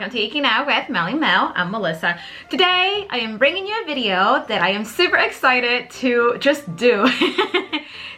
welcome to Geeking Now with Mellymel. I'm Melissa. Today I am bringing you a video that I am super excited to just do.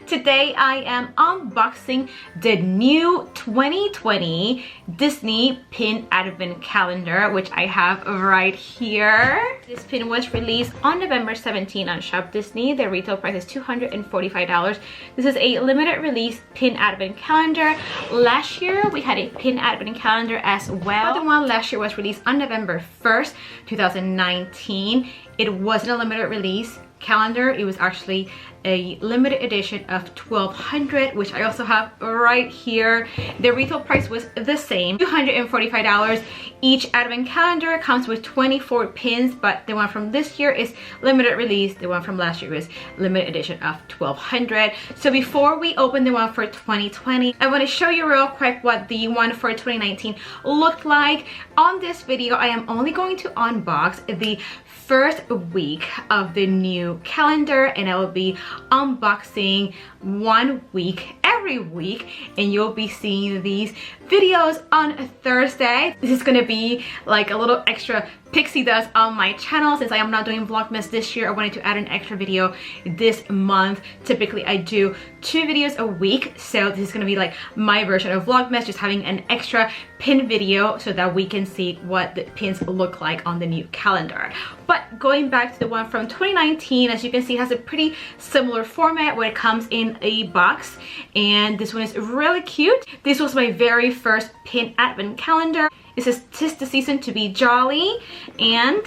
Today I am unboxing the new 2020 Disney pin advent calendar, which I have right here. This pin was released on November 17 on Shop Disney. The retail price is $245. This is a limited release pin advent calendar. Last year we had a pin advent calendar as well. The one last year was released on November 1st, 2019. It wasn't a limited release calendar. It was actually a limited edition of 1200, which I also have right here. The retail price was the same, $245. Each advent calendar comes with 24 pins, but the one from this year is limited release. The one from last year is limited edition of 1200. So before we open the one for 2020, I want to show you real quick what the one for 2019 looked like. On this video, I am only going to unbox the first week of the new calendar, and I will be unboxing 1 week every week, and you'll be seeing these videos on Thursday. This is gonna be like a little extra pixie dust on my channel. Since I am not doing Vlogmas this year, I wanted to add an extra video this month. Typically I do 2 videos a week, so this is gonna be like my version of Vlogmas, just having an extra pin video so that we can see what the pins look like on the new calendar. But going back to the one from 2019, as you can see, it has a pretty similar format where it comes in a box, and this one is really cute. This was my very first pin advent calendar. It says "'Tis the season to be jolly," and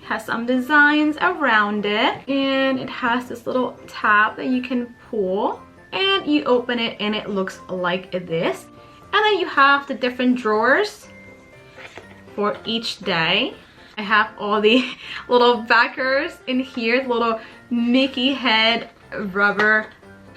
has some designs around it, and it has this little tab that you can pull, and you open it and it looks like this. And then you have the different drawers for each day. I have all the little backers in here, little Mickey head rubber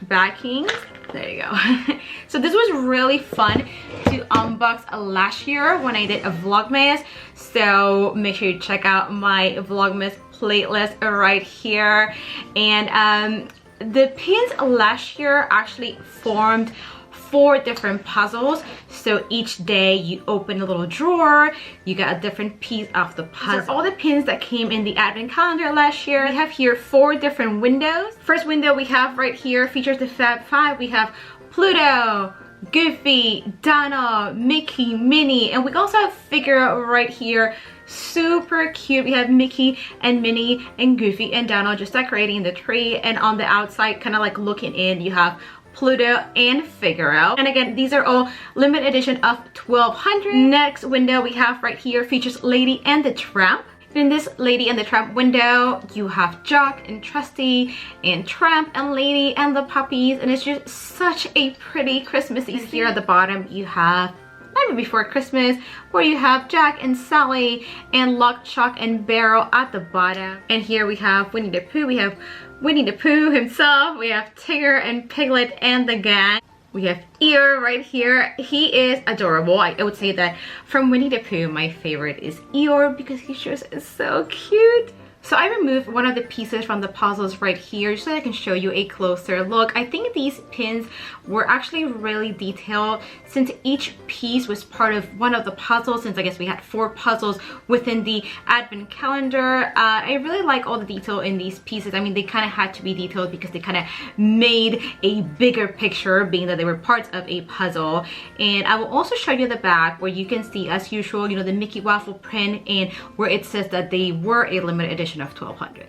backing. There you go. So this was really fun to unbox last year when I did a Vlogmas. So make sure you check out my Vlogmas playlist right here. And the pins last year actually formed 4 different puzzles. So each day you open a little drawer, you got a different piece of the puzzle. So all the pins that came in the advent calendar last year. We have here 4 different windows. First window we have right here features the Fab 5. We have Pluto, Goofy, Donald, Mickey, Minnie, and we also have figure right here. Super cute. We have Mickey and Minnie and Goofy and Donald just decorating the tree, and on the outside, kind of like looking in, you have Pluto and Figaro. And again, these are all limited edition of 1200. Next window we have right here features Lady and the Tramp. In this Lady and the Tramp window, you have Jock and Trusty and Tramp and Lady and the puppies, and it's just such a pretty Christmassy. Here at the bottom you have Nightmare Before Christmas, where you have Jack and Sally and Lock, Shock and Barrel at the bottom. And here we have Winnie the Pooh. We have Winnie the Pooh himself. We have Tigger and Piglet and the gang. We have Eeyore right here. He is adorable. I would say that from Winnie the Pooh, my favorite is Eeyore because he just is so cute. So I removed one of the pieces from the puzzles right here so that I can show you a closer look. I think these pins were actually really detailed since each piece was part of one of the puzzles, since I guess we had 4 puzzles within the advent calendar. I really like all the detail in these pieces. I mean, they kind of had to be detailed because they kind of made a bigger picture, being that they were parts of a puzzle. And I will also show you the back where you can see, as usual, you know, the Mickey waffle print, and where it says that they were a limited edition of 1200.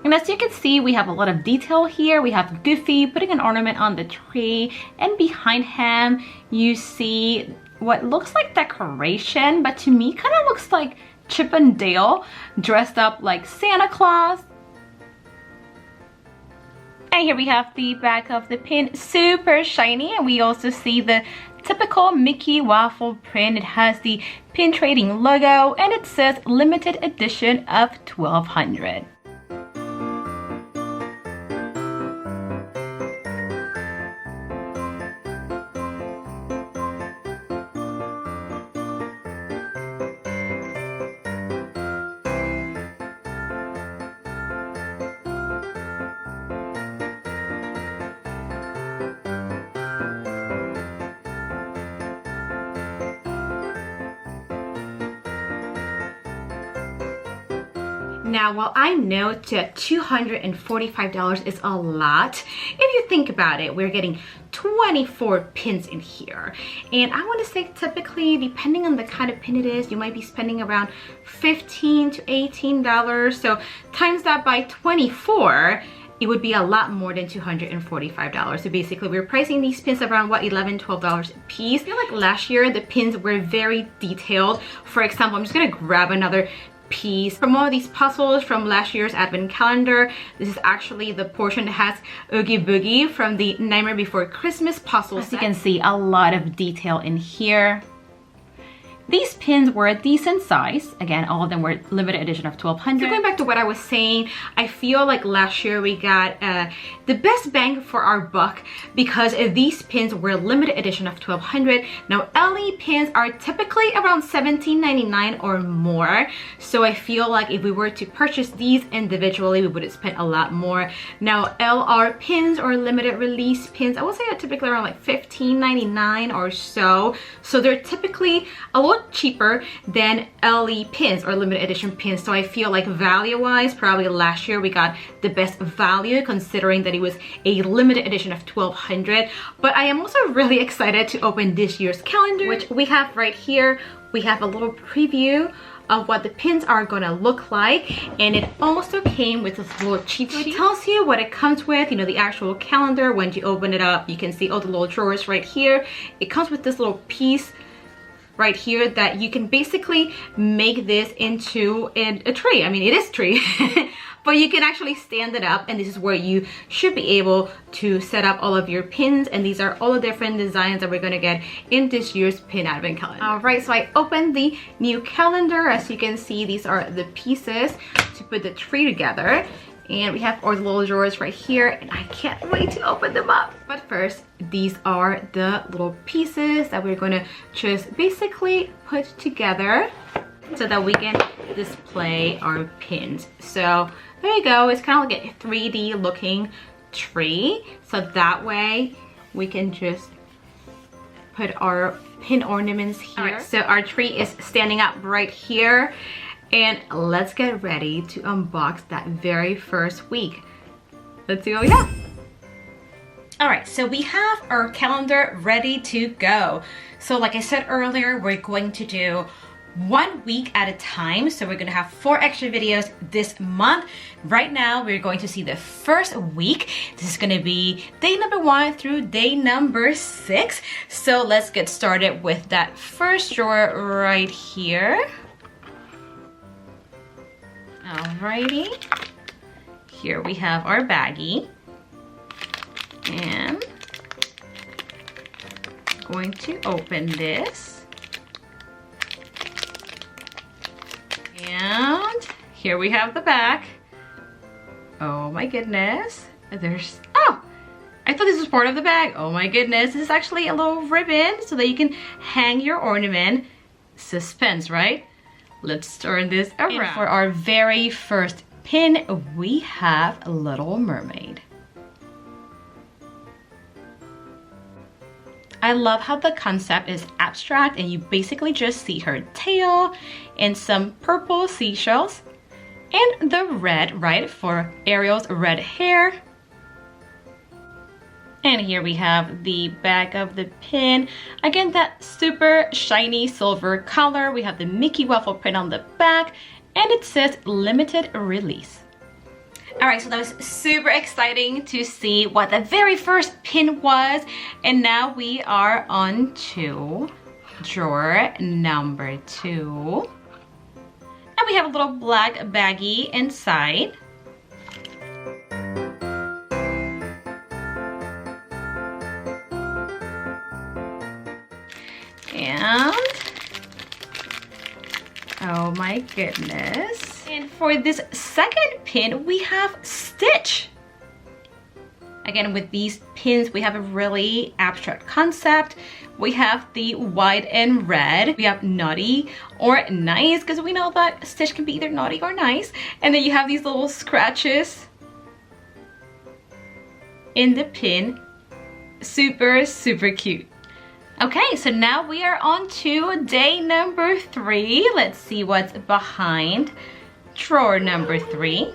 And as you can see, we have a lot of detail here. We have Goofy putting an ornament on the tree, and behind him you see what looks like decoration, but to me kind of looks like Chip and Dale dressed up like Santa Claus. And here we have the back of the pin, super shiny, and we also see the typical Mickey waffle print. It has the pin trading logo, and it says limited edition of 1200. Now, while I know that $245 is a lot, if you think about it, we're getting 24 pins in here. And I want to say typically, depending on the kind of pin it is, you might be spending around $15 to $18. So times that by 24, it would be a lot more than $245. So basically, we're pricing these pins around what, $11, $12 a piece. I feel like last year the pins were very detailed. For example, I'm just gonna grab another piece from all of these puzzles from last year's advent calendar. This is actually the portion that has Oogie Boogie from the Nightmare Before Christmas puzzle. As you can see, a lot of detail in here. These pins were a decent size. Again, all of them were limited edition of 1200. So going back to what I was saying, I feel like last year we got the best bang for our buck because these pins were limited edition of 1200. Now, LE pins are typically around $17.99 or more. So I feel like if we were to purchase these individually, we would have spent a lot more. Now, LR pins or limited release pins, I would say they're typically around like $15.99 or so. So they're typically a little cheaper than LE pins or limited edition pins. So I feel like value-wise, probably last year we got the best value considering that it was a limited edition of 1200. But I am also really excited to open this year's calendar, which we have right here. We have a little preview of what the pins are gonna look like, and it also came with this little cheat sheet. It tells you what it comes with, you know, the actual calendar. When you open it up, you can see all the little drawers right here. It comes with this little piece right here that you can basically make this into a tray. I mean, it is tree, but you can actually stand it up, and this is where you should be able to set up all of your pins. And these are all the different designs that we're gonna get in this year's pin advent calendar. All right, so I opened the new calendar. As you can see, these are the pieces to put the tree together. And we have our little drawers right here, and I can't wait to open them up. But first, these are the little pieces that we're gonna just basically put together so that we can display our pins. So there you go, it's kind of like a 3D looking tree. So that way we can just put our pin ornaments here. Right, so our tree is standing up right here. And let's get ready to unbox that very first week. Let's see what we have. All right, so we have our calendar ready to go. So like I said earlier, we're going to do 1 week at a time. So we're gonna have 4 extra videos this month. Right now, we're going to see the first week. This is gonna be day number 1 through day number 6. So let's get started with that first drawer right here. Alrighty, here we have our baggie, and I'm going to open this, and here we have the back. Oh my goodness, there's, oh, I thought this was part of the bag. Oh my goodness, this is actually a little ribbon so that you can hang your ornament. Suspense, right? Let's turn this around. And for our very first pin, we have Little Mermaid. I love how the concept is abstract and you basically just see her tail and some purple seashells and the red, right, for Ariel's red hair. And here we have the back of the pin. Again, that super shiny silver color. We have the Mickey waffle print on the back, and it says limited release. All right, so that was super exciting to see what the very first pin was. And now we are on to drawer number 2. And we have a little black baggie inside. And oh my goodness. And for this second pin, we have Stitch. Again, with these pins, we have a really abstract concept. We have the white and red. We have naughty or nice, because we know that Stitch can be either naughty or nice. And then you have these little scratches in the pin. Super, super cute. Okay, so now we are on to day number 3. Let's see what's behind drawer number 3.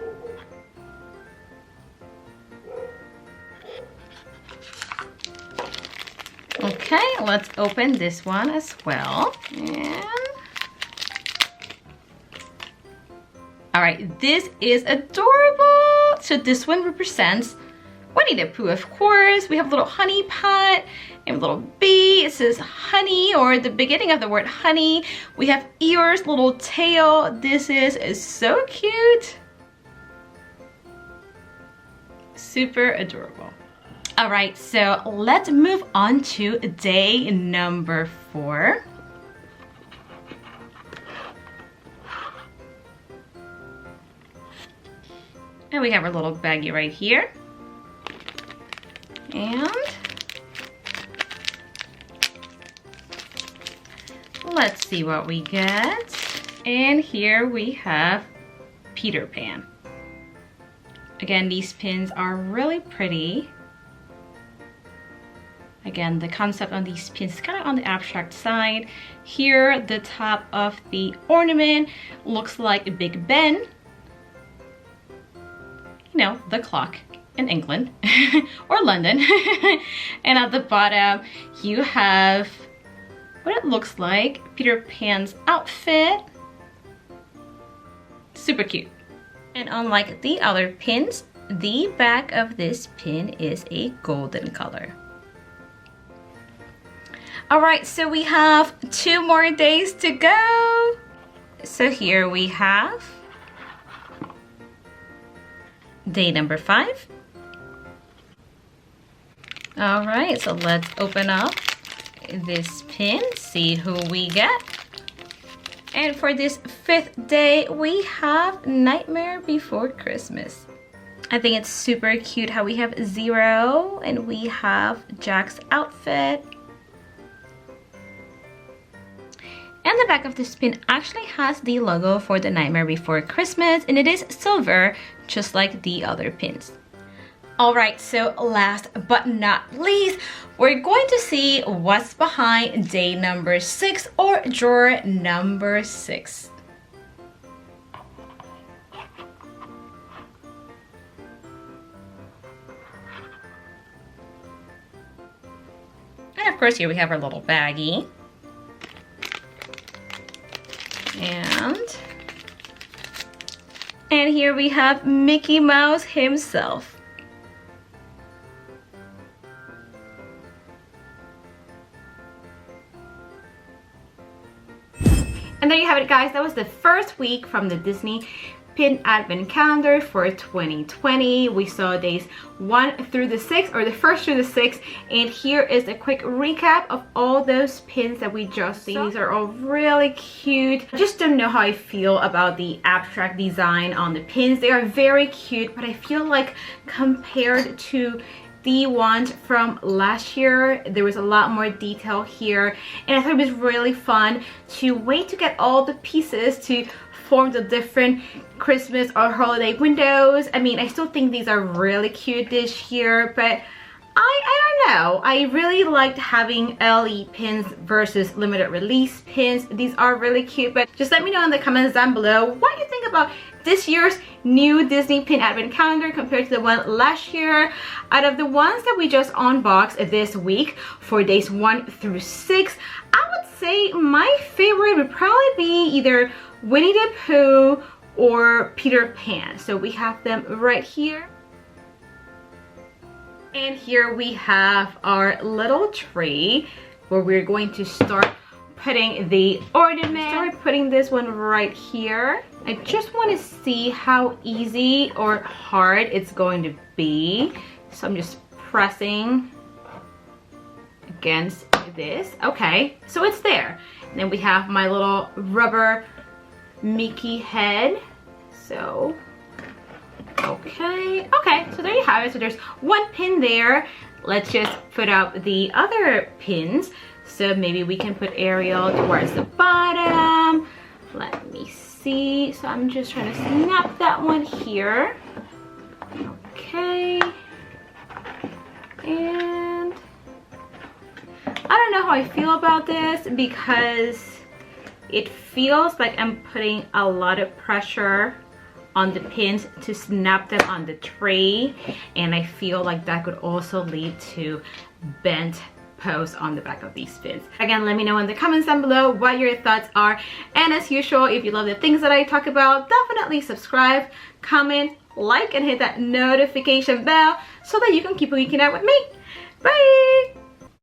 Okay, let's open this one as well. And all right, this is adorable. So this one represents Winnie the Pooh, of course. We have a little honey pot and a little bee. It says honey, or the beginning of the word honey. We have ears, little tail. This is so cute. Super adorable. All right, so let's move on to day number 4. And we have our little baggie right here. And let's see what we get. And here we have Peter Pan. Again, these pins are really pretty. Again, the concept on these pins is kind of on the abstract side. Here, the top of the ornament looks like Big Ben. You know, the clock in England or London. And at the bottom, you have what it looks like, Peter Pan's outfit. Super cute. And unlike the other pins, the back of this pin is a golden color. All right, so we have 2 more days to go. So here we have day number 5. All right, so let's open up this pin, see who we get. And for this 5th day, we have Nightmare Before Christmas. I think it's super cute how we have Zero and we have Jack's outfit. And the back of this pin actually has the logo for the Nightmare Before Christmas, and it is silver, just like the other pins. All right, so last but not least, we're going to see what's behind day number 6 or drawer number 6. And of course, here we have our little baggie. And here we have Mickey Mouse himself. And there you have it, guys. That was the first week from the Disney Pin Advent Calendar for 2020. We saw days 1 through the 6th, or the 1st through the 6th, and here is a quick recap of all those pins that we just saw. These are all really cute. I just don't know how I feel about the abstract design on the pins. They are very cute, but I feel like compared to the ones from last year, there was a lot more detail here, and I thought it was really fun to wait to get all the pieces to form the different Christmas or holiday windows. I mean, I still think these are really cute this year, but I don't know. I really liked having LE pins versus limited release pins. These are really cute, but just let me know in the comments down below what you think about this year's new Disney Pin Advent Calendar compared to the one last year. Out of the ones that we just unboxed this week for days 1 through 6, I would say my favorite would probably be either Winnie the Pooh or Peter Pan. So we have them right here. And here we have our little tree where we're going to start putting the ornament. Start putting this one right here. I just want to see how easy or hard it's going to be. So I'm just pressing against this. Okay, so it's there. And then we have my little rubber Mickey head. So okay, so there you have it. So there's one pin there. Let's just put up the other pins. So maybe we can put Ariel towards the bottom. Let me see. So I'm just trying to snap that one here. Okay. And I don't know how I feel about this because it feels like I'm putting a lot of pressure on the pins to snap them on the tray, and I feel like that could also lead to bent posts on the back of these pins. Again, let me know in the comments down below what your thoughts are, and as usual, if you love the things that I talk about, definitely subscribe, comment, like, and hit that notification bell so that you can keep geeking out with me. Bye!